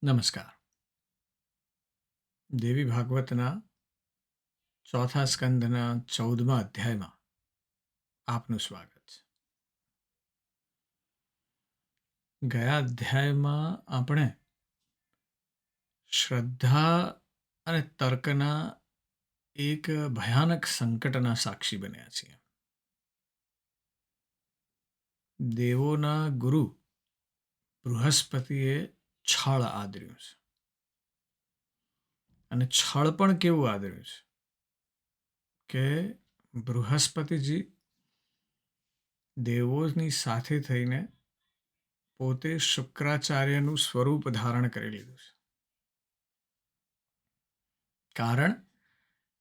નમસ્કાર. દેવી ભાગવતના ચોથા સ્કંદના 14મા અધ્યાયમાં આપનું સ્વાગત છે. ગયા અધ્યાયમાં આપણે શ્રદ્ધા અને તર્કના એક ભયાનક સંકટના સાક્ષી બન્યા છીએ. દેવોના ગુરુ બૃહસ્પતિએ છળ આદર્યું છે, અને છળ પણ કેવું આદર્યું છે કે બૃહસ્પતિજી દેવોની સાથે થઈને પોતે શુક્રાચાર્યનું સ્વરૂપ ધારણ કરી લીધું છે.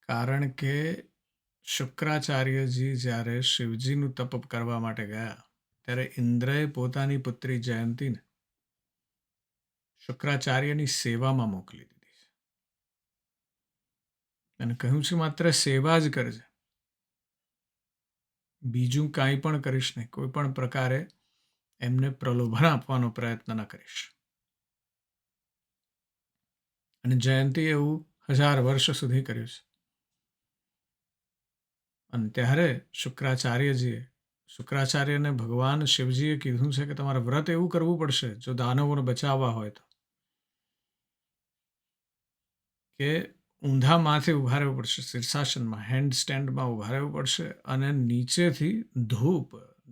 કારણ કે શુક્રાચાર્યજી જ્યારે શિવજીનું તપ કરવા માટે ગયા ત્યારે ઇન્દ્રએ પોતાની પુત્રી જયંતીને શુક્રાચાર્યની સેવામાં મોકલી દીધી છે અને કહ્યું છે માત્ર સેવા જ કરજે, બીજું કાંઈ પણ કરીશ નહીં, કોઈ પણ પ્રકારે એમને પ્રલોભન આપવાનો પ્રયત્ન ન કરીશ. અને જયંતી એવું 1000 વર્ષ સુધી કર્યું છે. અને ત્યારે શુક્રાચાર્યને ભગવાન શિવજીએ કીધું છે કે તમારે વ્રત એવું કરવું પડશે જો દાનવોને બચાવવા હોય તો, કે ઊંધા માથે ઊભા રહેવું પડશે, શીર્ષાસનમાં હેન્ડ સ્ટેન્ડમાં ઊભા રહેવું પડશે, અને નીચેથી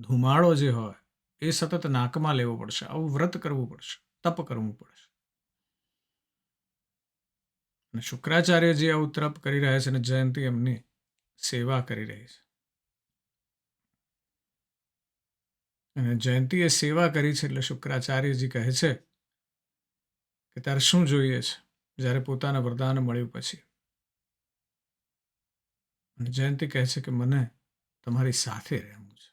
ધુમાડો જે હોય એ સતત નાકમાં લેવો પડશે. આવું વ્રત કરવું પડશે, તપ કરવું પડશે. અને શુક્રાચાર્યજી આવું તપ કરી રહ્યા છે અને જયંતી એમની સેવા કરી રહી છે. અને જયંતીએ સેવા કરી છે એટલે શુક્રાચાર્યજી કહે છે કે તારે શું જોઈએ છે, જ્યારે પોતાના વરદાન મળ્યું પછી. અને જયંતી કહે છે કે મને તમારી સાથે રહેવું છે.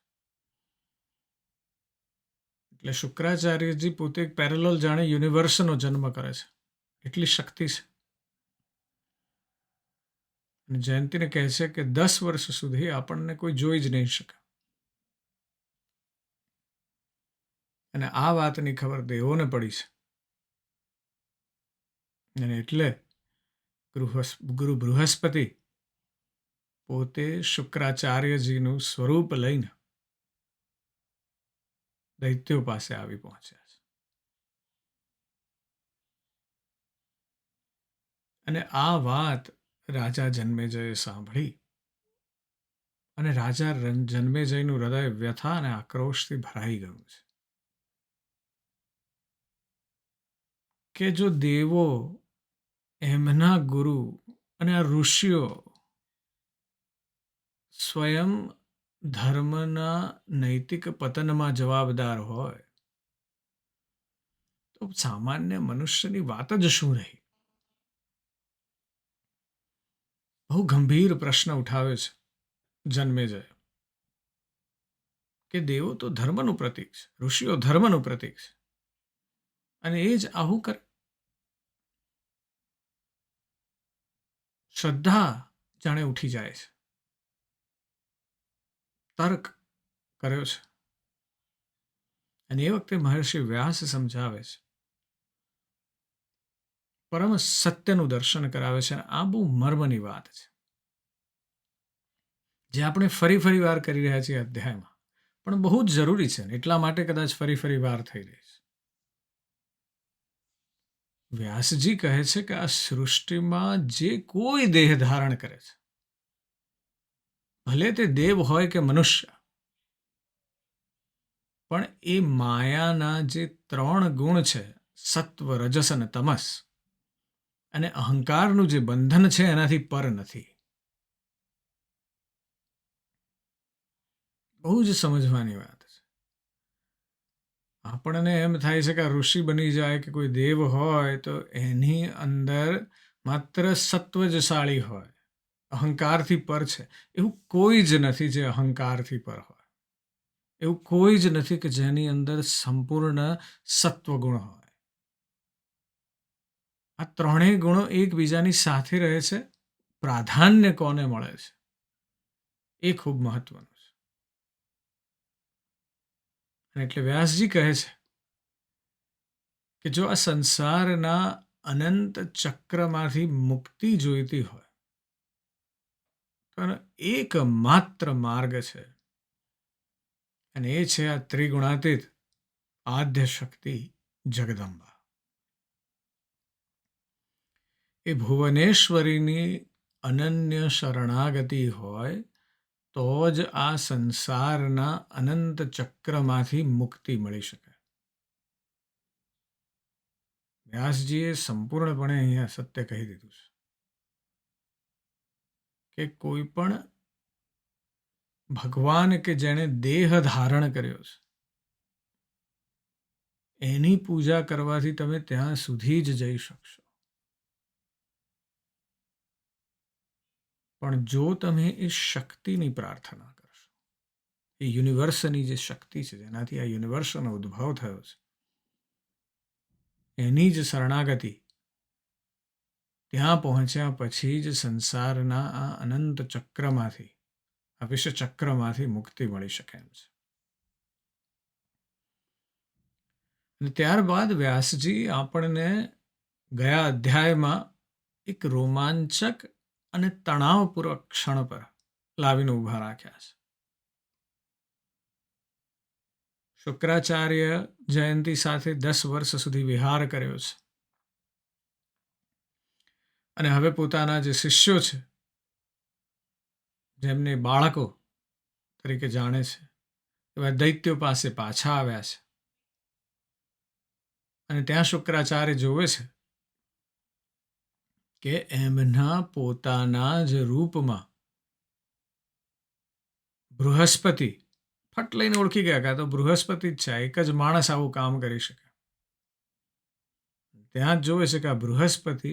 એટલે શુક્રાચાર્યજી પોતે એક પેરેલલ જાણે યુનિવર્સનો જન્મ કરે છે, એટલી શક્તિ છે. અને જયંતીને કહે છે કે 10 વર્ષ સુધી આપણને કોઈ જોઈ જ નહીં શકે. અને આ વાતની ખબર દેવોને પડી છે. અને એટલે ગુરુ બૃહસ્પતિ પોતે શુક્રાચાર્યજીનું સ્વરૂપ લઈને દૈત્યો પાસે આવી પહોંચ્યા છે. અને આ વાત રાજા જન્મેજયે સાંભળી, અને રાજા જન્મેજયનું હૃદય વ્યથા અને આક્રોશથી ભરાઈ ગયું છે કે જો દેવો, એમના ગુરુ અને આ ઋષિઓ સ્વયં ધર્મના નૈતિક પતનમાં જવાબદાર હોય તો સામાન્ય મનુષ્યની વાત જ શું રહી? બહુ ગંભીર પ્રશ્ન ઉઠાવે છે જન્મેજય કે દેવો તો ધર્મનું પ્રતીક છે, ઋષિઓ ધર્મનું પ્રતીક છે, અને એ જ આવું કરે. શ્રદ્ધા જાણે ઉઠી જાય છે. તર્ક કર્યો છે. અને એ વખતે મહર્ષિ વ્યાસ સમજાવે છે, પરમ સત્યનું દર્શન કરાવે છે. અને આ બહુ મર્મની વાત છે જે આપણે ફરી વાર કરી રહ્યા છીએ અધ્યાયમાં, પણ બહુ જ જરૂરી છે. એટલા માટે કદાચ ફરી વાર થઈ રહી છે. વ્યાસજી કહે છે કે આ સૃષ્ટિમાં જે કોઈ દેહ ધારણ કરે છે, ભલે તે દેવ હોય કે મનુષ્ય, પણ એ માયાના જે 3 ગુણ છે, સત્વ, રજસ અને તમસ, અને અહંકારનું જે બંધન છે એનાથી પર નથી. બહુ જ સમજવાની વાત છે. આપણને એમ થાય છે કે આ ઋષિ બની જાય કે કોઈ દેવ હોય તો એની અંદર માત્ર સત્વ જ સાળી હોય, અહંકારથી પર છે. એવું કોઈ જ નથી જે અહંકારથી પર હોય. એવું કોઈ જ નથી કે જેની અંદર સંપૂર્ણ સત્વગુણ હોય. આ 3 ગુણો એકબીજાની સાથે રહે છે. પ્રાધાન્ય કોને મળે છે એ ખૂબ મહત્વનું છે. અને એટલે વ્યાસજી કહે છે કે જો આ સંસારના અનંત ચક્રમાંથી મુક્તિ જોઈતી હોય તો એનો એકમાત્ર માર્ગ છે, અને એ છે આ ત્રિગુણાતીત આદ્ય શક્તિ જગદંબા. એ ભુવનેશ્વરીની અનન્ય શરણાગતિ હોય તો જ આ સંસારના અનંત ચક્રમાંથી મુક્તિ મળી શકે. વ્યાસજીએ સંપૂર્ણપણે અહીંયા સત્ય કહી દીધું છે કે કોઈ પણ ભગવાન કે જેણે દેહ ધારણ કર્યો છે એની પૂજા કરવાથી તમે ત્યાં સુધી જ જઈ શકશો. પણ જો તમે એ શક્તિની પ્રાર્થના કરશો, એ યુનિવર્સની જે શક્તિ છે જેનાથી આ યુનિવર્સનો ઉદ્ભવ થયો છે એની જ શરણાગતિ, ત્યાં પહોંચ્યા પછી જ સંસારના આ અનંત ચક્રમાંથી, આ વિશ્વ ચક્રમાંથી મુક્તિ મળી શકે એમ છે. અને ત્યારબાદ વ્યાસજી આપણને ગયા અધ્યાયમાં એક રોમાંચક અને તણાવપૂર્વક ક્ષણ પર લાવીને ઊભા રાખ્યા છે. શુક્રાચાર્ય જયંતિ સાથે 10 વર્ષ સુધી વિહાર કર્યો છે, અને હવે પોતાના જે શિષ્યો છે જેમને બાળકો તરીકે જાણે છે એવા દૈત્યો પાસે પાછા આવ્યા છે. અને ત્યાં શુક્રાચાર્ય જોવે છે કે એમના પોતાના જ રૂપમાં બૃહસ્પતિ ફટ લઈને ઓળખી ગયા કે આ તો બૃહસ્પતિ જ છે, એક જ માણસ આવું કામ કરી શકે. ત્યાં જ જોવે છે કે આ બૃહસ્પતિ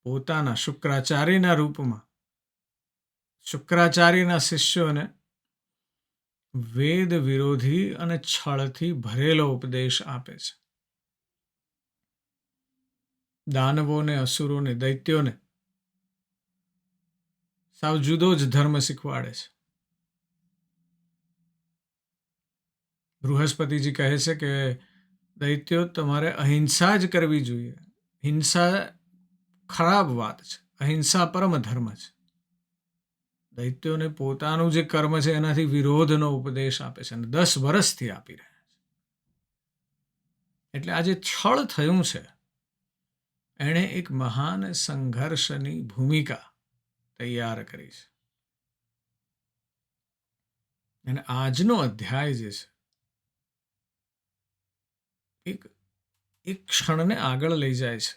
પોતાના શુક્રાચાર્યના રૂપમાં શુક્રાચાર્યના શિષ્યોને વેદ વિરોધી અને છળથી ભરેલો ઉપદેશ આપે છે. દાનવોને, અસુરોને, દૈત્યોને સાવ જુદો જ ધર્મ શીખવાડે છે. બૃહસ્પતિજી કહે છે કે દૈત્યો તમારે અહિંસા જ કરવી જોઈએ. હિંસા ખરાબ વાત છે, અહિંસા પરમ ધર્મ છે. દૈત્યોને પોતાનું જે કર્મ છે એનાથી વિરોધનો ઉપદેશ આપે છે, અને 10 વર્ષથી આપી રહ્યા છે. એટલે આ જે છળ થયું છે એણે એક મહાન સંઘર્ષની ભૂમિકા તૈયાર કરી છે. અને આજનો અધ્યાય જે છે એક ક્ષણને આગળ લઈ જાય છે,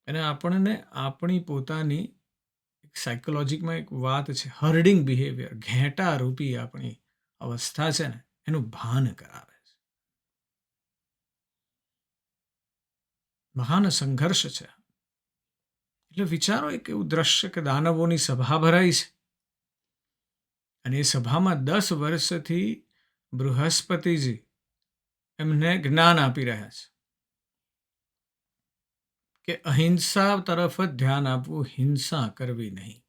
અને આપણને આપણી પોતાની એક સાયકોલોજીમાં એક વાત છે, હર્ડિંગ બિહેવિયર, ઘેટા રૂપી આપણી અવસ્થા છે ને એનું ભાન કરાવે છે. મહાન સંઘર્ષ છે. એટલે વિચારો એક એવું દ્રશ્ય કે દાનવોની સભા ભરાઈ છે, અને એ સભામાં 10 વર્ષથી બૃહસ્પતિજી એમને જ્ઞાન આપી રહ્યા છે કે અહિંસા તરફ જ ધ્યાન આપવું, હિંસા કરવી નહીં.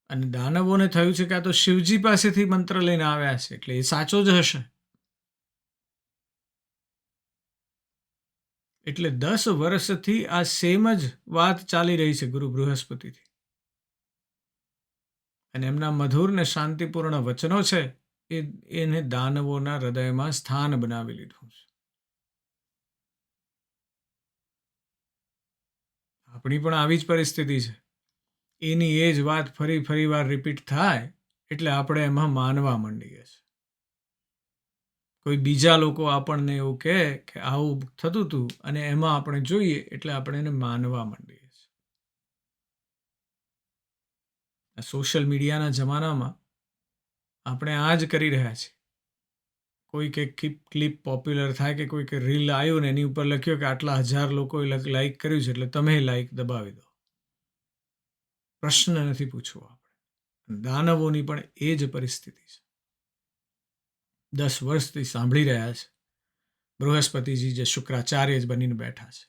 અને દાનવોને થયું છે કે આ તો શિવજી પાસેથી મંત્ર લઈને આવ્યા છે એટલે એ સાચો જ હશે. એટલે 10 વર્ષથી આ સેમ જ વાત ચાલી રહી છે ગુરુ બૃહસ્પતિથી, અને એમના મધુર ને શાંતિપૂર્ણ વચનો છે એને દાનવોના હૃદયમાં સ્થાન બનાવી લીધું છે. આપણી પણ આવી જ પરિસ્થિતિ છે. એની એ જ વાત ફરી વાર રિપીટ થાય એટલે આપણે એમાં માનવા માંડીએ છીએ. કોઈ બીજા લોકો આપણને એવું કહે કે આવું થતું હતું, અને એમાં આપણે જોઈએ એટલે આપણે એને માનવા માંડીએ છીએ. સોશિયલ મીડિયાના જમાનામાં આપણે આ જ કરી રહ્યા છીએ. કોઈક એક ક્લિપ પોપ્યુલર થાય કે કોઈક રીલ આવ્યું ને એની ઉપર લખ્યો કે આટલા 1000 લોકોએ લાઈક કર્યું છે એટલે તમે લાઈક દબાવી દો. પ્રશ્ન નથી પૂછવો આપણે. દાનવોની પણ એ જ પરિસ્થિતિ છે. 10 વર્ષથી સાંભળી રહ્યા છે. બૃહસ્પતિજી જે શુક્રાચાર્ય જ બનીને બેઠા છે,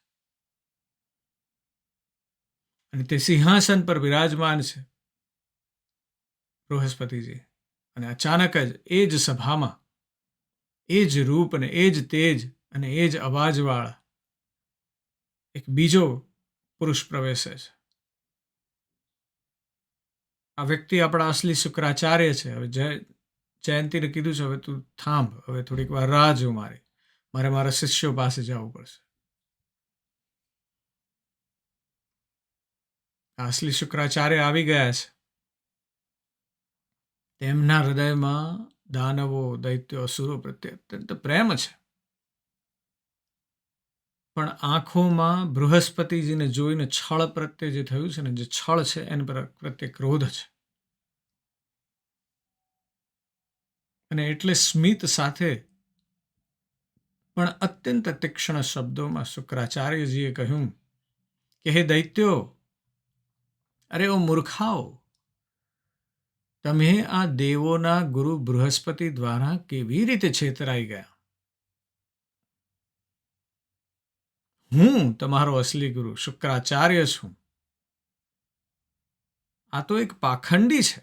અને તે સિંહાસન પર વિરાજમાન છે બૃહસ્પતિજી. અને અચાનક જ એ જ સભામાં એ જ રૂપ અને એ જ તેજ અને એ જ અવાજવાળા એક બીજો પુરુષ પ્રવેશે છે. આ વ્યક્તિ આપણા અસલી શુક્રાચાર્ય છે. હવે જયંતીને કીધું છે, હવે તું થાંભ, હવે થોડીક વાર રાહ જો મારે મારા શિષ્યો પાસે જવું પડશે. અસલી શુક્રાચાર્ય આવી ગયા છે. તેમના હૃદયમાં દાનવો, દૈત્યો, અસુરો પ્રત્યે અત્યંત પ્રેમ છે. પણ આંખોમાં બૃહસ્પતિજીને જોઈને છળ પ્રત્યે જે થયું છે ને, જે છળ છે એના પ્રત્યે ક્રોધ છે. અને એટલે સ્મિત સાથે પણ અત્યંત તીક્ષ્ણ શબ્દોમાં શુક્રાચાર્યજીએ કહ્યું કે હે દૈત્યો, અરે ઓ મૂર્ખાઓ, તમે આ દેવોના ગુરુ બૃહસ્પતિ દ્વારા કેવી રીતે છેતરાઈ ગયા? હું તમારો અસલી ગુરુ શુક્રાચાર્ય છું. આ તો એક પાખંડી છે.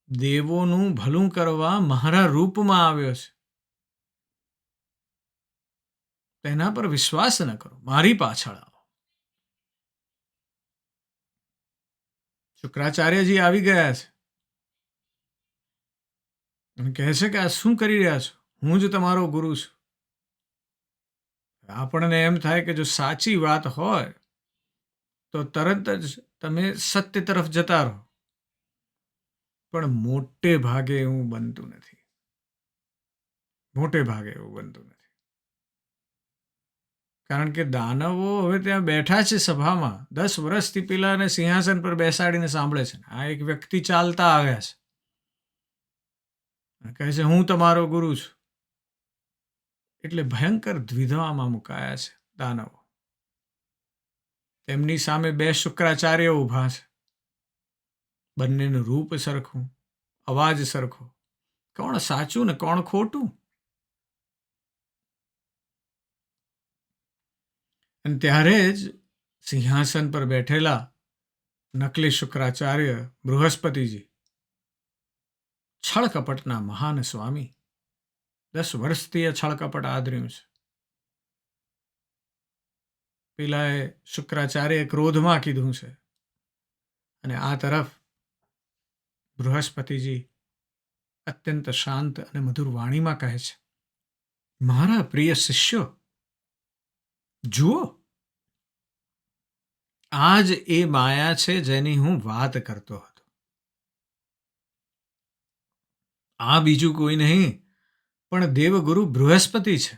દેવોનું ભલું કરવા મારા રૂપમાં આવ્યો છે. તેના પર વિશ્વાસ ન કરો, મારી પાછળ આવો. શુક્રાચાર્યજી આવી ગયા છે અને કહે છે કે આ શું કરી રહ્યા છો? હું જ તમારો ગુરુ છું. આપણને એમ થાય કે જો સાચી વાત હોય તો તરત જ તમે સત્ય તરફ જતા રહો. પણ મોટે ભાગે એવું બનતું નથી. મોટે ભાગે એવું બનતું નથી. કારણ કે દાનવો હવે ત્યાં બેઠા છે સભામાં, 10 વર્ષથી પેલાને સિંહાસન પર બેસાડીને સાંભળે છે. આ એક વ્યક્તિ ચાલતા આવ્યા છે, કહે છે હું તમારો ગુરુ છું. એટલે ભયંકર દ્વિધામાં મુકાયા છે દાનવો. તેમની સામે 2 શુક્રાચાર્યો ઊભા છે. બંનેનું રૂપ સરખું, અવાજ સરખો. કોણ સાચું ને કોણ ખોટું? અને ત્યારે જ સિંહાસન પર બેઠેલા નકલી શુક્રાચાર્ય બૃહસ્પતિજી, છળકપટના મહાન સ્વામી, 10 વર્ષથી આ છળકપટ આદર્યું છે. પેલાએ શુક્રાચાર્ય ક્રોધમાં કીધું છે અને આ તરફ બૃહસ્પતિજી અત્યંત શાંત અને મધુર વાણીમાં કહે છે, મારા પ્રિય શિષ્યો, જુઓ, આ જ એ માયા છે જેની હું વાત કરતો હતો. આ બીજું કોઈ નહીં પણ દેવગુરુ બૃહસ્પતિ છે.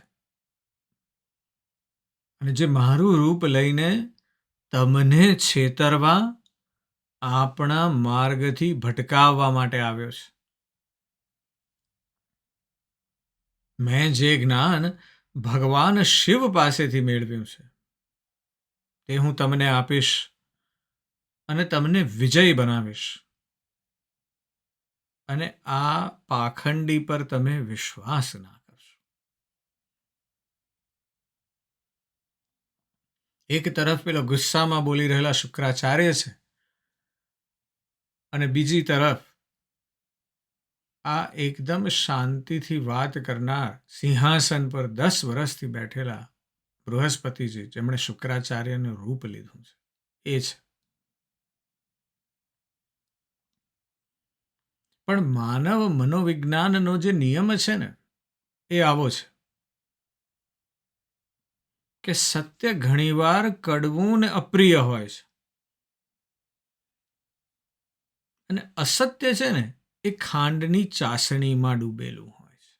અને જે મારું રૂપ લઈને તમને છેતરવા, આપણા માર્ગથી ભટકાવવા માટે આવ્યો છે. મેં જે જ્ઞાન ભગવાન શિવ પાસેથી મેળવ્યું છે તે હું તમને આપીશ અને તમને વિજય બનાવીશ. અને આ પાખંડી પર તમે વિશ્વાસ ના કરશો. એક તરફ પેલો ગુસ્સામાં બોલી રહેલા શુક્રાચાર્ય છે અને બીજી તરફ આ એકદમ શાંતિથી વાત કરનાર, સિંહાસન પર 10 વર્ષથી બેઠેલા બૃહસ્પતિજી, જેમણે શુક્રાચાર્યનું રૂપ લીધું છે, એ છે. પણ માનવ મનોવિજ્ઞાનનો જે નિયમ છે ને, એ આવો છે કે સત્ય ઘણીવાર કડવું ને અપ્રિય હોય છે, અને અસત્ય છે ને એ ખાંડની ચાસણીમાં ડૂબેલું હોય છે.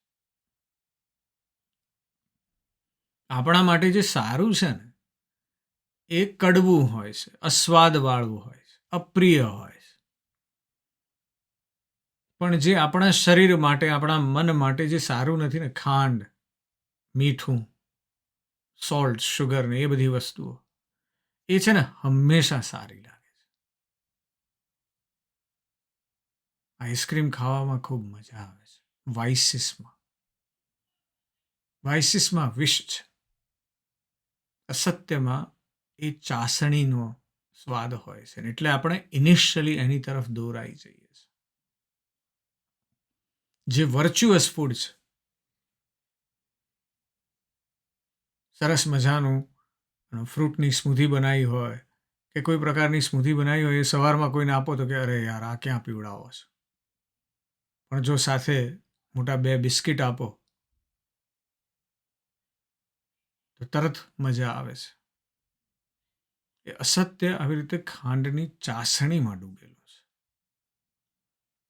આપણા માટે જે સારું છે ને એ કડવું હોય છે, અસ્વાદવાળું હોય છે, અપ્રિય હોય છે. પણ જે આપણા શરીર માટે, આપણા મન માટે જે સારું નથી ને, ખાંડ, મીઠું, સોલ્ટ, શુગર ને એ બધી વસ્તુઓ, એ છે ને હંમેશા સારી લાગે છે. આઈસ્ક્રીમ ખાવામાં ખૂબ મજા આવે છે. વાઇસીસમાં વિષ છે. અસત્યમાં એ ચાસણીનો સ્વાદ હોય છે, એટલે આપણે ઇનિશિયલી એની તરફ દોરાઈ જઈએ છીએ. જે વર્ચ્યુઅસ ફૂડ છે, સરસ મજાનું ફ્રૂટની સ્મૂધી બનાવી હોય કે કોઈ પ્રકારની સ્મૂધી બનાવી હોય, એ સવારમાં કોઈને આપો તો કે અરે યાર આ ક્યાં પીવડાવો છો, પણ જો સાથે મોટા 2 બિસ્કિટ આપો તો તરત મજા આવે છે. એ અસત્ય આવી રીતે ખાંડની ચાસણીમાં ડૂબેલું છે,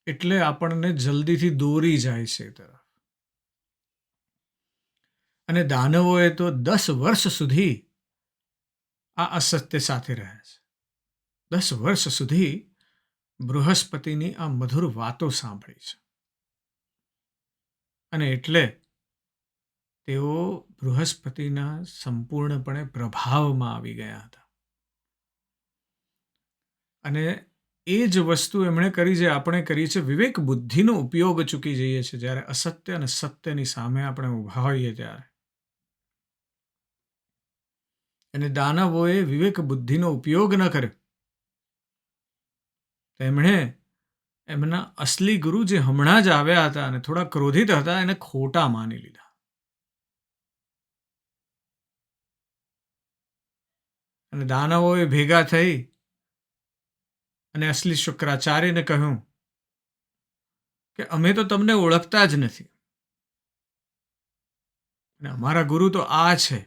એટલે આપણને જલ્દીથી દોરી જાય છે એ તરફ. અને દાનવોએ તો 10 વર્ષ સુધી આ અસત્ય સાથે રહ્યા છે. 10 વર્ષ સુધી બૃહસ્પતિની આ મધુર વાતો સાંભળી છે, અને એટલે તેઓ બૃહસ્પતિના સંપૂર્ણપણે પ્રભાવમાં આવી ગયા હતા. અને એ જ વસ્તુ એમણે કરી જે આપણે કરીએ છીએ, વિવેક બુદ્ધિનો ઉપયોગ ચૂકી જઈએ છીએ જ્યારે અસત્ય અને સત્યની સામે આપણે ઊભા હોઈએ ત્યારે. અને દાનવોએ વિવેક બુદ્ધિનો ઉપયોગ ન કર્યો. તેમણે એમના અસલી ગુરુ જે હમણાં જ આવ્યા હતા અને થોડા ક્રોધિત હતા, એને ખોટા માની લીધા. અને દાનવોએ ભેગા થઈ અને અસલી શુક્રાચાર્યને કહ્યું કે અમે તો તમને ઓળખતા જ નથી, અને અમારા ગુરુ તો આ છે,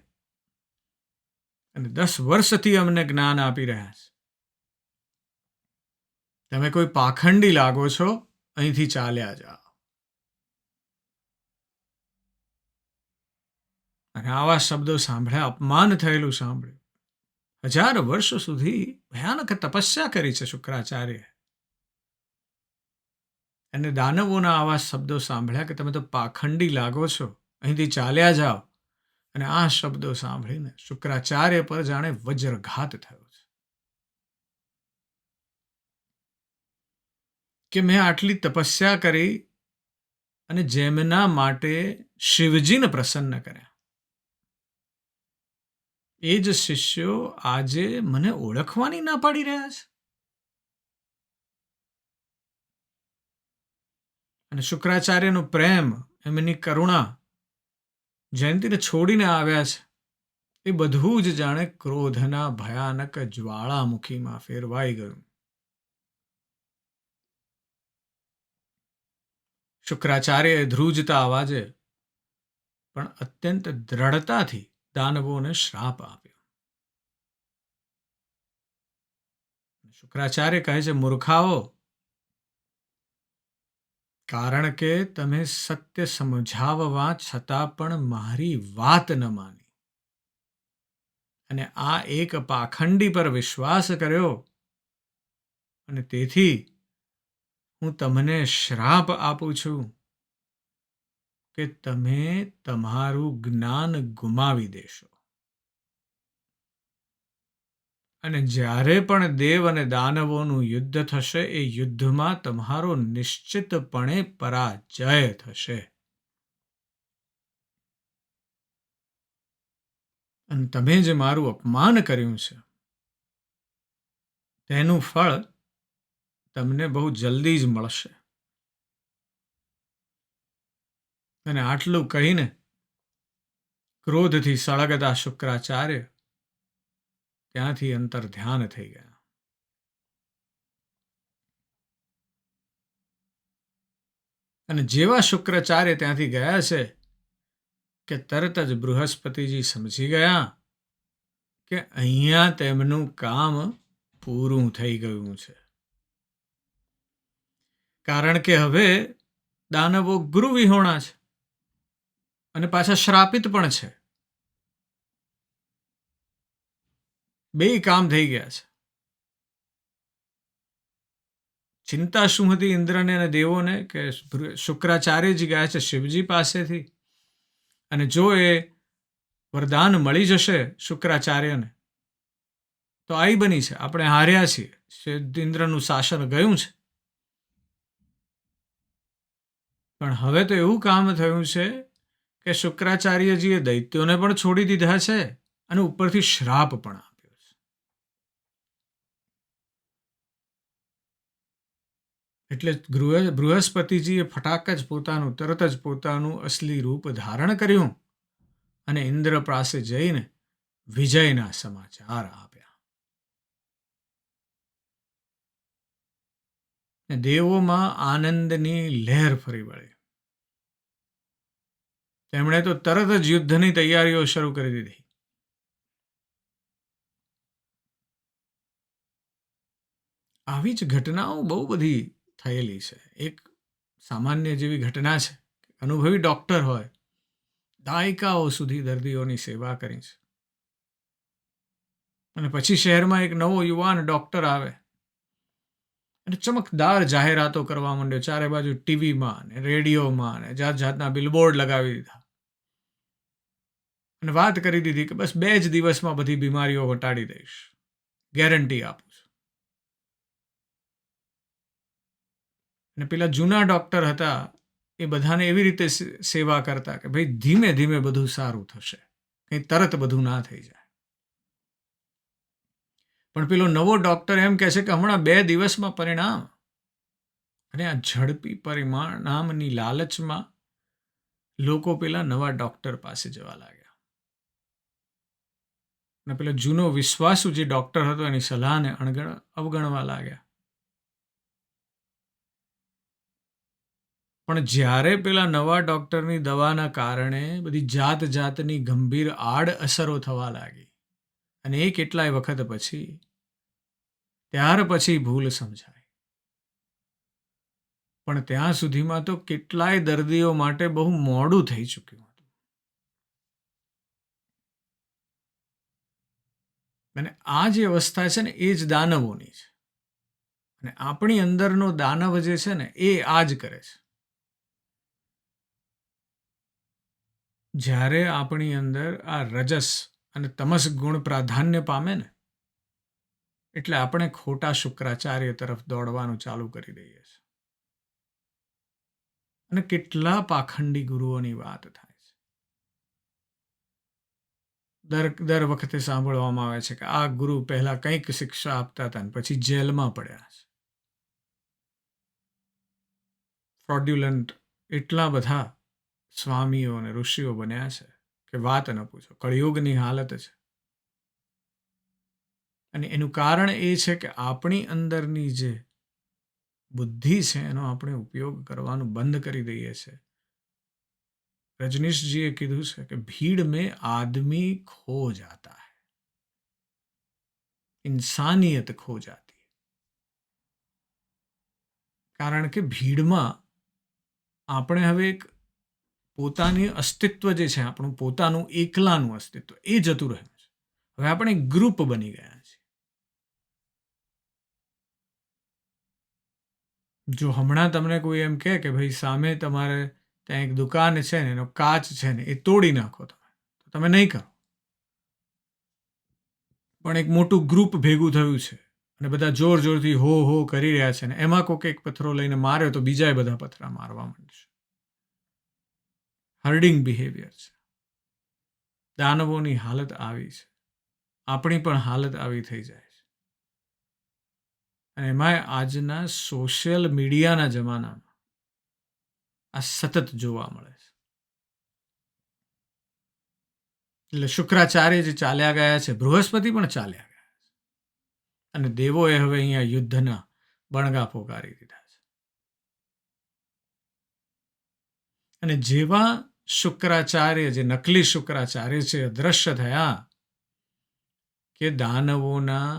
અને 10 વર્ષથી અમને જ્ઞાન આપી રહ્યા છે. તમે કોઈ પાખંડી લાગો છો, અહીંથી ચાલ્યા જાઓ. અને આવા શબ્દો સાંભળ્યા, અપમાન થયેલું સાંભળ્યું. 1000 વર્ષ સુધી ભયાનક તપસ્યા કરી છે શુક્રાચાર્ય, અને દાનવોના આવા શબ્દો સાંભળ્યા કે તમે તો પાખંડી લાગો છો, અહીંથી ચાલ્યા જાઓ. અને આ શબ્દો સાંભળીને શુક્રાચાર્ય પર જાણે વજ્રઘાત થયો છે કે મેં આટલી તપસ્યા કરી અને જેમના માટે શિવજીને પ્રસન્ન કર્યા, એ જ શિષ્યો આજે મને ઓળખવાની ના પાડી રહ્યા છે. અને શુક્રાચાર્યનો પ્રેમ, એમની કરુણા, જયંતીને છોડીને આવ્યા છે, એ બધું જ જાણે ક્રોધના ભયાનક જ્વાળામુખીમાં ફેરવાઈ ગયું. શુક્રાચાર્યએ ધ્રુજતા અવાજે પણ અત્યંત દ્રઢતાથી દાનવોને શ્રાપ આપ્યો. શુક્રાચાર્ય કહે છે, મૂર્ખાઓ, કારણ કે તમે સત્ય સમજાવવા છતાં પણ મારી વાત ન માની, અને આ એક પાખંડી પર વિશ્વાસ કર્યો, અને તેથી હું તમને શ્રાપ આપું છું કે તમે તમારું જ્ઞાન ગુમાવી દેશો. અને જ્યારે પણ દેવ અને દાનવોનું યુદ્ધ થશે, એ યુદ્ધમાં તમારો નિશ્ચિતપણે પરાજય થશે. અને તમે જે મારું અપમાન કર્યું છે, તેનું ફળ તમને બહુ જલ્દી જ મળશે. અને આટલું કહીને ક્રોધથી સળગતા શુક્રાચાર્ય ત્યાંથી અંતર ધ્યાન થઈ ગયા. અને જેવા શુક્રાચાર્ય ત્યાંથી ગયા છે કે તરત જ બૃહસ્પતિજી સમજી ગયા કે અહીંયા તેમનું કામ પૂરું થઈ ગયું છે. કારણ કે હવે દાનવો ગુરુ વિહોણા છે, અને પાછા શ્રાપિત પણ છે. બે કામ થઈ ગયા છે. ચિંતા શું હતી ઇન્દ્રને અને દેવોને કે શુક્રાચાર્યજી ગયા છે શિવજી પાસેથી, અને જો એ વરદાન મળી જશે શુક્રાચાર્યને તો આઈ બની છે, આપણે હાર્યા છીએ, ઇન્દ્રનું શાસન ગયું છે. પણ હવે તો એવું કામ થયું છે કે શુક્રાચાર્યજીએ દૈત્યોને પણ છોડી દીધા છે, અને ઉપરથી શ્રાપ પણ આપ્યો છે. એટલે બૃહસ્પતિજીએ ફટાક જ તરત જ પોતાનું અસલી રૂપ ધારણ કર્યું અને ઇન્દ્ર પાસે જઈને વિજયના સમાચાર આપ્યા. ને દેવોમાં આનંદની લહેર ફરી વળી. તેમણે તો તરત જ યુદ્ધની તૈયારીઓ શરૂ કરી દીધી. આવી જ ઘટનાઓ બહુ બધી થયેલી છે. એક સામાન્ય જેવી ઘટના છે. અનુભવી ડૉક્ટર હોય, દાયકાઓ સુધી દર્દીઓની સેવા કરી છે. અને પછી શહેરમાં એક નવો યુવાન ડૉક્ટર આવે અને ચમકદાર જાહેરાતો કરવા માંડ્યો. ચારે બાજુ ટીવીમાં ને રેડિયોમાં ને જાત જાતના બિલબોર્ડ લગાવી દીધા અને વાત કરી દીધી કે બસ 2 જ દિવસમાં બધી બીમારીઓ ઘટાડી દઈશ, ગેરંટી આપું છું. અને પેલા જૂના ડૉક્ટર હતા એ બધાને એવી રીતે સેવા કરતા કે ભાઈ ધીમે ધીમે બધું સારું થશે, કંઈ તરત બધું ના થઈ જાય. પણ પેલો નવો ડૉક્ટર એમ કહે છે કે હમણાં 2 દિવસમાં પરિણામ. અને આ ઝડપી પરિણામની લાલચમાં લોકો પેલા નવા ડૉક્ટર પાસે જવા લાગ્યા. અને પેલો જૂનો વિશ્વાસુ જે ડૉક્ટર હતો એની સલાહને અવગણવા લાગ્યા. પણ જ્યારે પેલા નવા ડૉક્ટરની દવાના કારણે બધી જાત જાતની ગંભીર આડઅસરો થવા લાગી અને એ કેટલાય વખત પછી, ત્યાર પછી ભૂલ સમજાય. પણ ત્યાં સુધીમાં તો કેટલાય દર્દીઓ માટે બહુ મોડું થઈ ચૂક્યું હતું. અને આ જે અવસ્થા છે ને એ જ દાનવોની છે. અને આપણી અંદરનો દાનવ જે છે ને એ આ જ કરે છે. જ્યારે આપણી અંદર આ રજસ અને તમસ ગુણ પ્રાધાન્ય પામે ને એટલે આપણે ખોટા શુક્રાચાર્ય તરફ દોડવાનું ચાલુ કરી દઈએ છીએ. અને કેટલા પાખંડી ગુરુઓની વાત થાય છે. દર વખતે સાંભળવામાં આવે છે કે આ ગુરુ પહેલા કંઈક શિક્ષા આપતા હતા અને પછી જેલમાં પડ્યા છે. ફ્રોડ્યુલન્ટ એટલા બધા સ્વામીઓ અને ઋષિઓ બન્યા છે કે વાત ન પૂછો. કળિયુગની હાલત છે. અને એનું કારણ એ છે કે આપણી અંદરની જે બુદ્ધિ છે એનો આપણે ઉપયોગ કરવાનું બંધ કરી દઈએ છીએ. રજનીશજીએ કીધું છે કે ભીડ મેં આદમી ખો જાતા હૈ, ઇન્સાનિયત ખો જાતી. કારણ કે ભીડમાં આપણે હવે એક પોતાની અસ્તિત્વ જે છે, આપણું પોતાનું એકલાનું અસ્તિત્વ એ જતું રહ્યું છે. હવે આપણે ગ્રુપ બની ગયા છીએ. જો હમણાં તમને કોઈ એમ કહે કે ભાઈ સામે તમારે ત્યાં એક દુકાન છે ને એનો કાચ છે ને એ તોડી નાખો તમે, તો તમે નહીં કરો. પણ એક મોટું ગ્રુપ ભેગું થયું છે અને બધા જોર જોરથી હો હો કરી રહ્યા છે ને એમાં કોઈક એક પથ્થરો લઈને માર્યો તો બીજાએ બધા પથ્થરા મારવા માંડશે. હર્ડિંગ બિહેવિયર છે. દાનવોની હાલત આવી છે. આપણી પણ હાલત આવી થઈ જાય છે. અને એમાંય આજના સોશિયલ મીડિયાના જમાનામાં આ સતત જોવા મળે છે. એટલે શુક્રાચાર્ય જે ચાલ્યા ગયા છે, બૃહસ્પતિ પણ ચાલ્યા ગયા છે. અને દેવોએ હવે અહીંયા યુદ્ધના બણગા પોકારી દીધા છે. અને જેવા શુક્રાચાર્ય, જે નકલી શુક્રાચાર્ય છે, અદ્રશ્ય થયા કે દાનવોના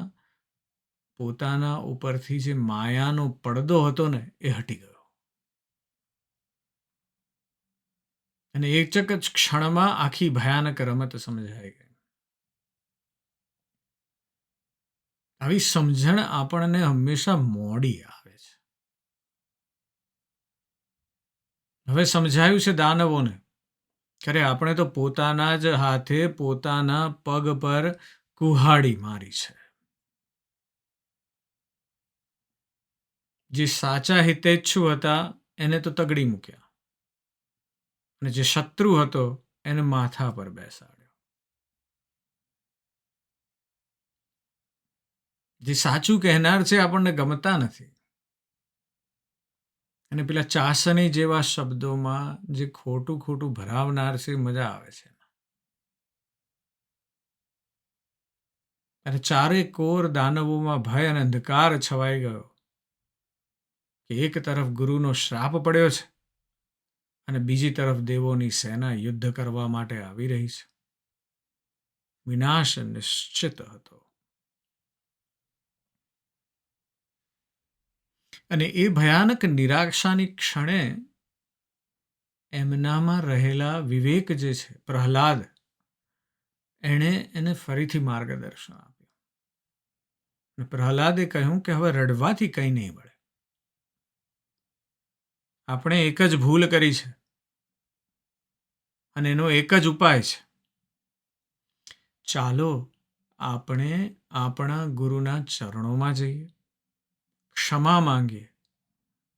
પોતાના ઉપરથી જે માયાનો પડદો હતો ને એ હટી ગયો. અને એક જ ક્ષણમાં આખી ભયાનક રમત સમજાઈ ગઈ. આવી સમજણ આપણને હંમેશા મોડી આવે છે. હવે સમજાયું છે દાનવોને, અરે આપણે તો પોતાના જ હાથે પોતાના પગ પર કુહાડી મારી છે. જે સાચા હિતેચ્છુ હતા એને તો તગડી મૂક્યા અને જે શત્રુ હતો એને માથા પર બેસાડ્યો. જે સાચું કહેનાર છે આપણને ગમતા નથી. અને પેલા ચાસણી જેવા શબ્દોમાં જે ખોટું ખોટું ભરાવનાર છે મજા આવે છે. અને ચારે કોર દાનવોમાં ભય અને અંધકાર છવાઈ ગયો કે એક તરફ ગુરુનો શ્રાપ પડ્યો છે અને બીજી તરફ દેવોની સેના યુદ્ધ કરવા માટે આવી રહી છે. વિનાશ નિશ્ચિત હતો. અને એ ભયાનક નિરાશાની ક્ષણે એમનામાં રહેલા વિવેક જે છે પ્રહલાદ, એણે એને ફરીથી માર્ગદર્શન આપ્યું. અને પ્રહલાદે કહ્યું કે હવે રડવાથી કંઈ નહીં મળે. આપણે એક જ ભૂલ કરી છે અને એનો એક જ ઉપાય છે. ચાલો આપણે આપણા ગુરુના ચરણોમાં જઈએ, ક્ષમા માંગીએ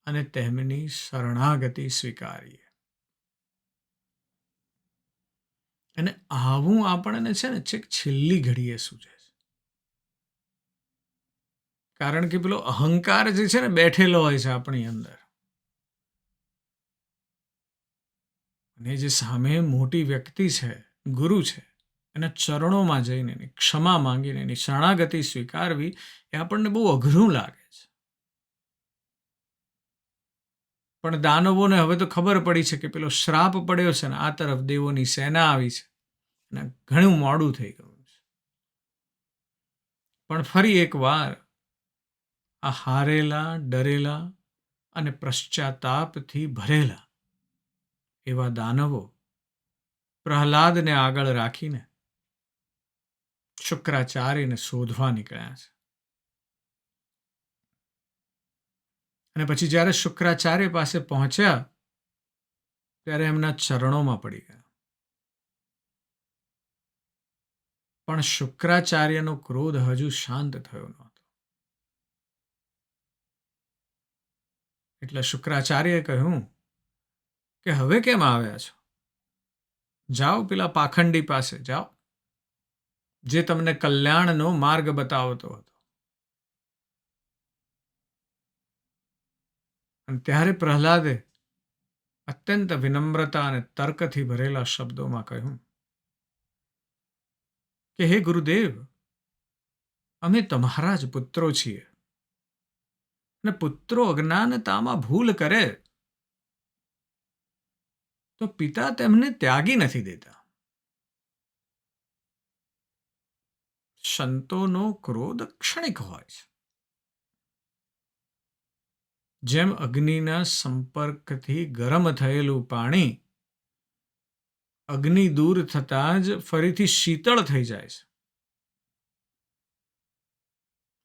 અને તેમની શરણાગતિ સ્વીકારીએ. અને આવું આપણને છે ને છેક છેલ્લી ઘડીએ સૂચે છે. કારણ કે પેલો અહંકાર જે છે ને બેઠેલો હોય છે આપણી અંદર. અને જે સામે મોટી વ્યક્તિ છે, ગુરુ છે, એના ચરણોમાં જઈને એની ક્ષમા માંગીને એની શરણાગતિ સ્વીકારવી એ આપણને બહુ અઘરું લાગે છે. પણ દાનવોને હવે તો ખબર પડી છે કે પેલો શ્રાપ પડ્યો છે ને આ તરફ દેવોની સેના આવી છે અને ઘણું મોડું થઈ ગયું છે. પણ ફરી એકવાર આ હારેલા, ડરેલા અને પશ્ચાતાપથી ભરેલા એવા દાનવો પ્રહલાદને આગળ રાખીને શુક્રાચાર્યને શોધવા નીકળ્યા છે. અને પછી જ્યારે શુક્રાચાર્ય પાસે પહોંચ્યા ત્યારે એમના ચરણોમાં પડી ગયા. પણ શુક્રાચાર્યનો ક્રોધ હજુ શાંત થયો નહોતો. એટલે શુક્રાચાર્યએ કહ્યું કે હવે કેમ આવ્યા છો? જાઓ પેલા પાખંડી પાસે જાઓ, જે તમને કલ્યાણનો માર્ગ બતાવતો હતો. અને ત્યારે પ્રહલાદે અત્યંત વિનમ્રતા અને તર્કથી ભરેલા શબ્દોમાં કહ્યું કે હે ગુરુદેવ, અમે તમારા જ પુત્રો છીએ અને પુત્રો અજ્ઞાનતામાં ભૂલ કરે તો પિતા તેમને ત્યાગી નથી દેતા. સંતોનો ક્રોધ ક્ષણિક હોય છે. જેમ અગ્નિના સંપર્કથી ગરમ થયેલું પાણી અગ્નિ દૂર થતાં જ ફરીથી શીતળ થઈ જાય છે.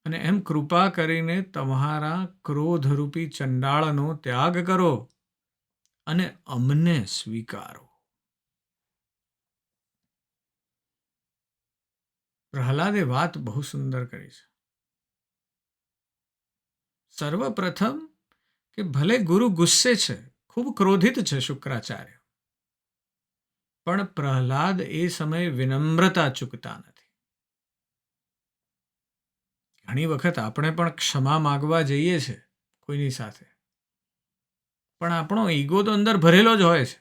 અને એમ કૃપા કરીને તમારા ક્રોધરૂપી ચંડાળનો ત્યાગ કરો અને અમને સ્વીકારો. પ્રહલાદે વાત બહુ સુંદર કરી છે. સર્વપ્રથમ કે ભલે ગુરુ ગુસ્સે છે, ખૂબ ક્રોધિત છે શુક્રાચાર્ય, પણ પ્રહલાદ એ સમયે વિનમ્રતા ચૂકતા નથી. ઘણી વખત આપણે પણ ક્ષમા માગવા જઈએ છે કોઈની સાથે, પણ આપણો ઈગો તો અંદર ભરેલો જ હોય છે.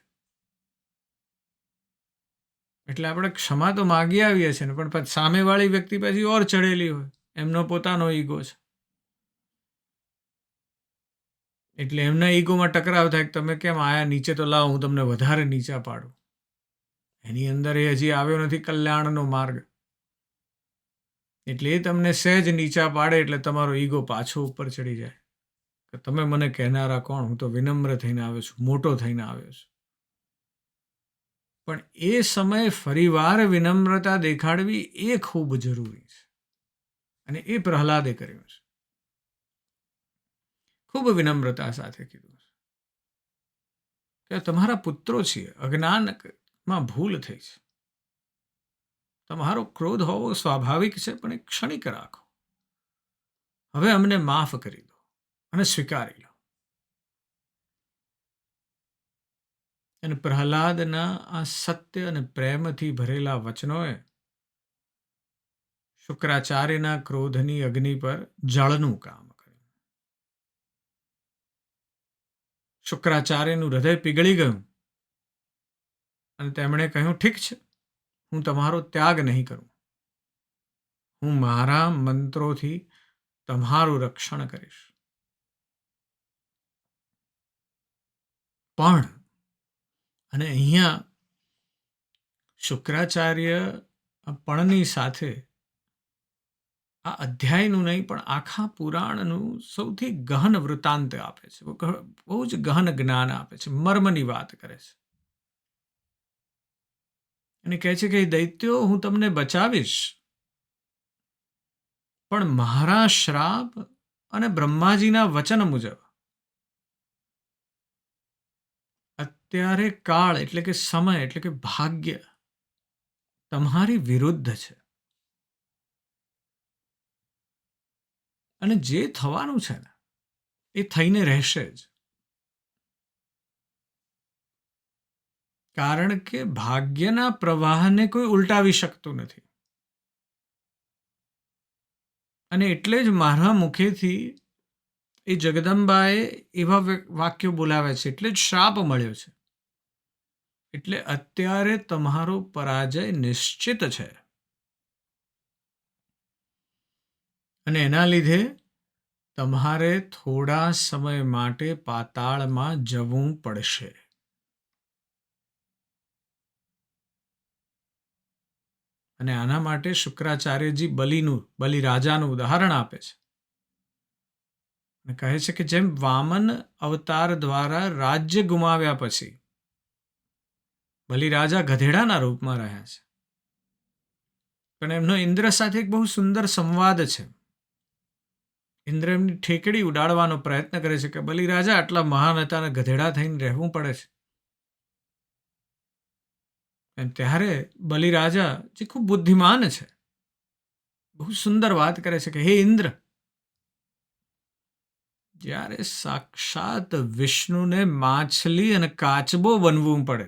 એટલે આપણે ક્ષમા તો માગી આવીએ છીએ ને, પણ પછી સામેવાળી વ્યક્તિ પછી ઓર ચડેલી હોય, એમનો પોતાનો ઈગો છે. એટલે એમના ઈગોમાં ટકરાવ થાય કે તમે કેમ આયા નીચે, તો લાવો હું તમને વધારે નીચા પાડું. એની અંદર એ હજી આવ્યો નથી કલ્યાણનો માર્ગ, એટલે એ તમને સહેજ નીચા પાડે એટલે તમારો ઈગો પાછો ઉપર ચડી જાય કે તમે મને કહેનારા કોણ, હું તો વિનમ્ર થઈને આવ્યો છું, મોટો થઈને આવ્યો છું. પણ એ સમયે ફરીવાર વિનમ્રતા દેખાડવી એ ખૂબ જરૂરી છે, અને એ પ્રહલાદે કર્યું છે. ખૂબ વિનમ્રતા સાથે કીધું કે તમારા પુત્રો છીએ, અજ્ઞાનમાં ભૂલ થઈ છે, તમારો ક્રોધ હોવો સ્વાભાવિક છે, પણ એ ક્ષણિક રાખો. હવે અમને માફ કરી દો અને સ્વીકારી લો. અને પ્રહલાદના આ સત્ય અને પ્રેમથી ભરેલા વચનોએ શુક્રાચાર્યના ક્રોધની અગ્નિ પર જળનું કામ કર્યું. શુક્રાચાર્યનું હૃદય પીગળી ગયું અને તેમણે કહ્યું, ઠીક છે, હું તમારો ત્યાગ નહીં કરું. હું મારા મંત્રોથી તમારું રક્ષણ કરીશ. પણ અને અહીંયા શુક્રાચાર્ય પણની સાથે આ અધ્યાયનું નહીં પણ આખા પુરાણનું સૌથી ગહન વૃત્તાંત આપે છે. બહુ જ ગહન જ્ઞાન આપે છે, મર્મની વાત કરે છે અને કહે છે કે દૈત્યો, હું તમને બચાવીશ, પણ મારા શ્રાપ અને બ્રહ્માજીના વચન મુજબ અત્યારે કાળ એટલે કે સમય એટલે કે ભાગ્ય તમારી વિરુદ્ધ છે. અને જે થવાનું છે ને એ થઈને રહેશે જ. કારણ કે ભાગ્યના પ્રવાહને કોઈ ઉલટાવી શકતું નથી. અને એટલે જ મારા મુખેથી એ જગદંબાએ એવા વાક્યો બોલાવ્યા છે, એટલે જ શ્રાપ મળ્યો છે. એટલે અત્યારે તમારો પરાજય નિશ્ચિત છે અને એના લીધે તમારે થોડા સમય માટે પાતાળમાં જવું પડશે. અને આના માટે શુક્રાચાર્યજી બલિરાજાનું ઉદાહરણ આપે છે અને કહે છે કે જેમ વામન અવતાર દ્વારા રાજ્ય ગુમાવ્યા પછી બલિરાજા ગધેડાના રૂપમાં રહ્યા છે, પણ એમનો ઇન્દ્ર સાથે એક બહુ સુંદર સંવાદ છે. ઇન્દ્ર એમની ઠેકડી ઉડાડવાનો પ્રયત્ન કરે છે કે બલિરાજા આટલા મહાન હતા અને ગધેડા થઈને રહેવું પડે છે. અને ત્યારે બલિરાજા જે ખૂબ બુદ્ધિમાન છે બહુ સુંદર વાત કરે છે કે હે ઇન્દ્ર, જ્યારે સાક્ષાત વિષ્ણુને માછલી અને કાચબો બનવું પડે,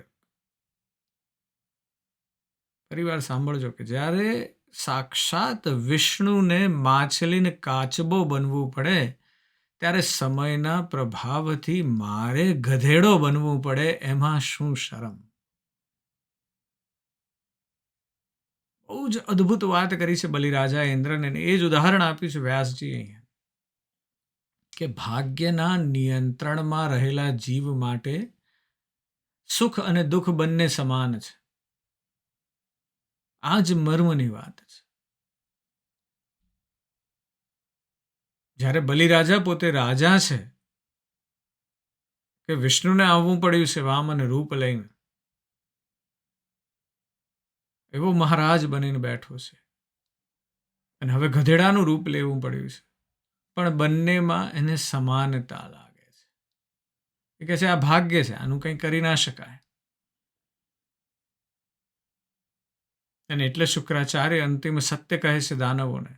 ફરીવાર સાંભળજો કે જ્યારે સાક્ષાત વિષ્ણુને માછલી ને કાચબો બનવું પડે ત્યારે સમયના પ્રભાવથી મારે ગધેડો બનવું પડે, એમાં શું શરમ? બહુ જ અદ્ભુત વાત કરી છે બલિરાજા ઇન્દ્રને. એ જ ઉદાહરણ આપ્યું છે વ્યાસજી અહીંયા કે ભાગ્યના નિયંત્રણમાં રહેલા જીવ માટે સુખ અને દુઃખ બંને સમાન છે. આ જ મર્મની વાત છે. જ્યારે બલિરાજા પોતે રાજા છે કે વિષ્ણુને આવવું પડ્યું છે વામન રૂપ લઈને, એવો મહારાજ બનીને બેઠો છે અને હવે ગધેડાનું રૂપ લેવું પડ્યું છે, પણ બંનેમાં એને સમાનતા લાગે છે. એ કહે છે આ ભાગ્ય છે, આનું કંઈ કરી ના શકાય. અને એટલે શુક્રાચાર્ય અંતિમ સત્ય કહે છે દાનવોને.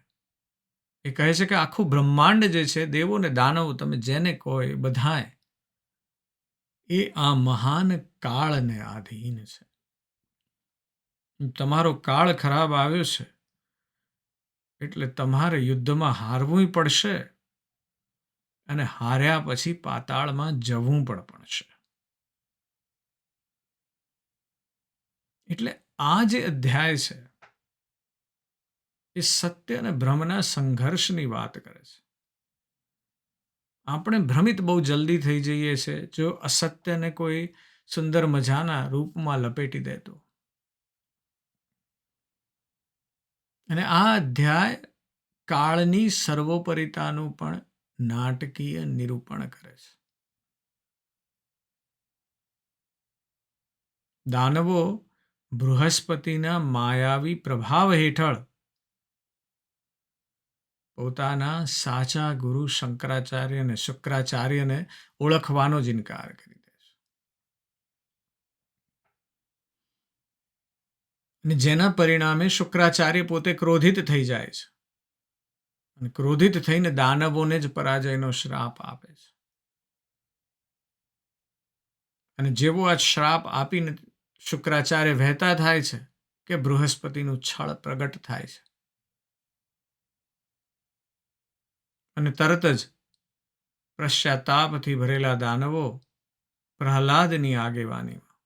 એ કહે છે કે આખું બ્રહ્માંડ જે છે, દેવો ને દાનવો તમે જેને કહો એ બધાએ એ આ મહાન કાળને આધીન છે. તમારો કાળ ખરાબ આવ્યો છે એટલે તમારે યુદ્ધમાં હારવું પડશે અને હાર્યા પછી પાતાળમાં જવું પણ પડશે. એટલે આ જે અધ્યાય છે એ સત્ય અને ભ્રમના સંઘર્ષની વાત કરે છે. આપણે ભ્રમિત બહુ જલ્દી થઈ જઈએ છીએ જો અસત્યને કોઈ સુંદર મજાના રૂપમાં લપેટી દેતો. અને આ અધ્યાય કાળની સર્વોપરિતાનું પણ નાટકીય નિરૂપણ કરે છે. દાનવો બૃહસ્પતિના માયાવી પ્રભાવ હેઠળ પોતાના સાચા ગુરુ શંકરાચાર્ય અને શુક્રાચાર્યને ઓળખવાનો જ ઇનકાર કરી દે છે. અને જેના પરિણામે શુક્રાચાર્ય પોતે ક્રોધિત થઈ જાય છે અને ક્રોધિત થઈને દાનવોને જ પરાજયનો શ્રાપ આપે છે. અને જેવો આ શ્રાપ આપીને શુક્રાચાર્ય વહેતા થાય છે કે બૃહસ્પતિનું છળ પ્રગટ થાય છે અને તરત જ પશ્ચાતાપથી ભરેલા દાનવો પ્રહલાદની આગેવાનીમાં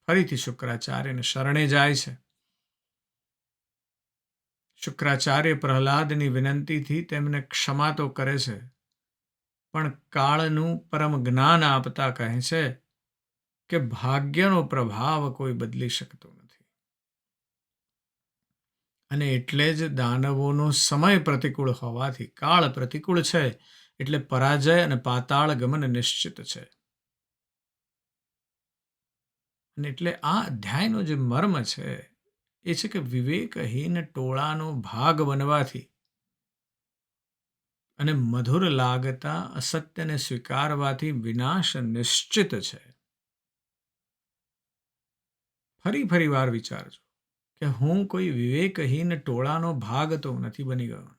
ફરીથી શુક્રાચાર્યને શરણે જાય છે. શુક્રાચાર્ય પ્રહલાદની વિનંતીથી તેમને ક્ષમા તો કરે છે, પણ કાળનું પરમ જ્ઞાન આપતા કહે છે કે ભાગ્યનો પ્રભાવ કોઈ બદલી શકતો નથી. અને એટલે જ દાનવોનો સમય પ્રતિકૂળ હોવાથી, કાળ પ્રતિકૂળ છે એટલે પરાજય અને પાતાળ ગમન નિશ્ચિત છે. અને એટલે આ અધ્યાયનો જે મર્મ છે એ છે કે વિવેકહીન ટોળાનો ભાગ બનવાથી અને મધુર લાગતા અસત્યને સ્વીકારવાથી વિનાશ નિશ્ચિત છે. ફરી વાર વિચારજો કે હું કોઈ વિવેકહીન ટોળાનો ભાગ તો નથી બની ગયો.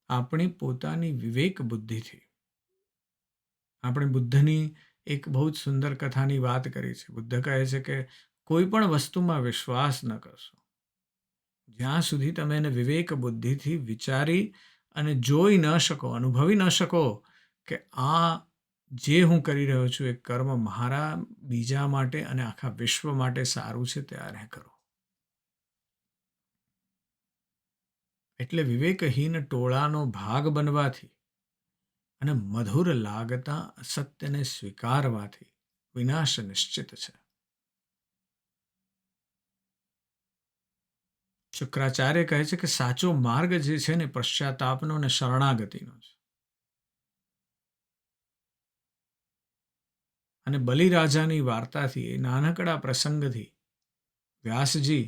આપણી પોતાની વિવેક બુદ્ધિથી આપણે બુદ્ધની એક બહુ જ સુંદર કથાની વાત કરી છે. બુદ્ધ કહે છે કે કોઈ પણ વસ્તુમાં વિશ્વાસ ન કરશો જ્યાં સુધી તમે એને વિવેક બુદ્ધિથી વિચારી અને જોઈ ન શકો, અનુભવી ન શકો કે આ જે હું કરી રહ્યો છું એ કર્મ મારા, બીજા માટે અને આખા વિશ્વ માટે સારું છે, ત્યારે કરો. એટલે વિવેકહીન ટોળાનો ભાગ બનવાથી અને મધુર લાગતા અસત્યને સ્વીકારવાથી વિનાશ નિશ્ચિત છે. શુક્રાચાર્ય કહે છે કે સાચો માર્ગ જે છે ને પશ્ચાતાપનો અને શરણાગતિનો છે. અને બલિરાજાની વાર્તાથી, એ નાનકડા પ્રસંગથી વ્યાસજી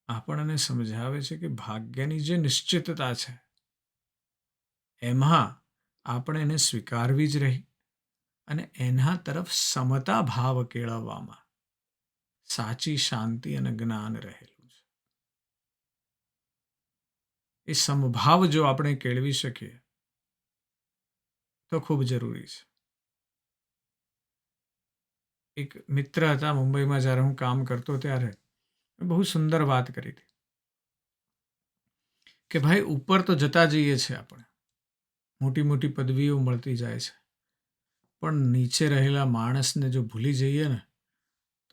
આપણને સમજાવે છે કે ભાગ્યની જે નિશ્ચિતતા છે એમાં આપણે એને સ્વીકારવી જ રહી અને એના તરફ સમતા ભાવ કેળવવામાં સાચી શાંતિ અને જ્ઞાન રહેલું છે. એ સમભાવ જો આપણે કેળવી શકીએ તો ખૂબ જરૂરી છે. એક મિત્ર હતા મુંબઈમાં, જ્યારે હું કામ કરતો ત્યારે બહુ સુંદર વાત કરી હતી કે ભાઈ ઉપર તો જતા જઈએ છીએ આપણે, મોટી મોટી પદવીઓ મળતી જાય છે, પણ નીચે રહેલા માણસને જો ભૂલી જઈએ ને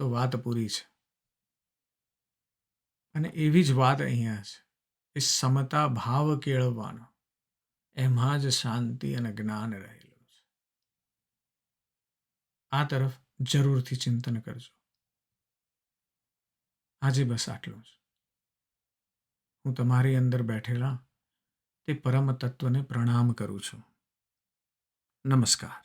તો વાત પૂરી છે. અને એવી જ વાત અહીંયા છે. એ સમતા ભાવ કેળવવાનો, એમાં જ શાંતિ અને જ્ઞાન રહેલું છે. આ તરફ જરૂરથી ચિંતન કરજો. આજે બસ આટલું જ. હું તમારી અંદર બેઠેલા તે પરમ તત્વને પ્રણામ કરું છું. નમસ્કાર.